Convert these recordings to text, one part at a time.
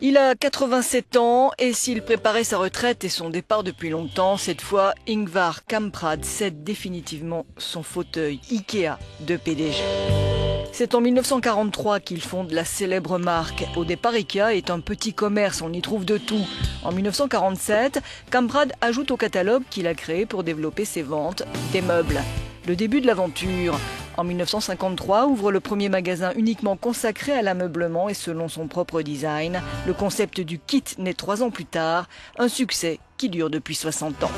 Il a 87 ans et s'il préparait sa retraite et son départ depuis longtemps, cette fois, Ingvar Kamprad cède définitivement son fauteuil Ikea de PDG. C'est en 1943 qu'il fonde la célèbre marque. Au départ, Ikea est un petit commerce, on y trouve de tout. En 1947, Kamprad ajoute au catalogue qu'il a créé pour développer ses ventes des meubles. Le début de l'aventure. En 1953, ouvre le premier magasin uniquement consacré à l'ameublement et selon son propre design. Le concept du kit naît 3 ans plus tard, un succès qui dure depuis 60 ans.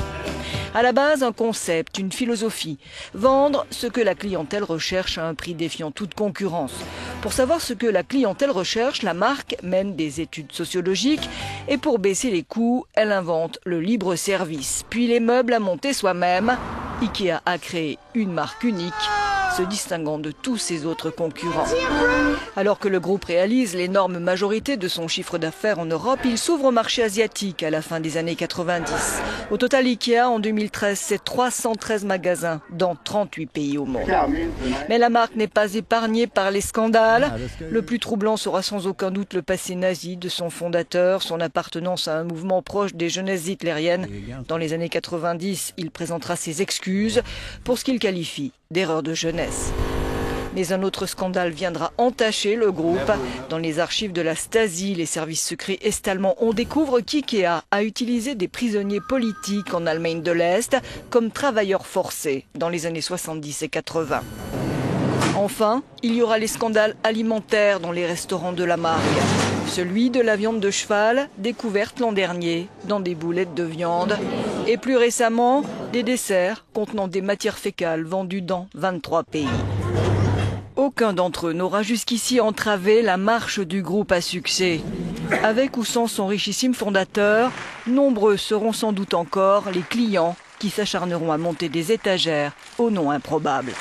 À la base, un concept, une philosophie. Vendre ce que la clientèle recherche à un prix défiant toute concurrence. Pour savoir ce que la clientèle recherche, la marque mène des études sociologiques et pour baisser les coûts, elle invente le libre service. Puis les meubles à monter soi-même. Ikea a créé une marque unique, se distinguant de tous ses autres concurrents. Alors que le groupe réalise l'énorme majorité de son chiffre d'affaires en Europe, il s'ouvre au marché asiatique à la fin des années 90. Au total, Ikea, en 2013, c'est 313 magasins dans 38 pays au monde. Mais la marque n'est pas épargnée par les scandales. Le plus troublant sera sans aucun doute le passé nazi de son fondateur, son appartenance à un mouvement proche des jeunesses hitlériennes. Dans les années 90, il présentera ses excuses pour ce qu'il qualifie d'erreur de jeunesse. Mais un autre scandale viendra entacher le groupe. Dans les archives de la Stasi, les services secrets est-allemands, on découvre qu'IKEA a utilisé des prisonniers politiques en Allemagne de l'Est comme travailleurs forcés dans les années 70 et 80. Enfin, il y aura les scandales alimentaires dans les restaurants de la marque. Celui de la viande de cheval, découverte l'an dernier dans des boulettes de viande. Et plus récemment, des desserts contenant des matières fécales vendues dans 23 pays. Aucun d'entre eux n'aura jusqu'ici entravé la marche du groupe à succès. Avec ou sans son richissime fondateur, nombreux seront sans doute encore les clients qui s'acharneront à monter des étagères au nom improbable.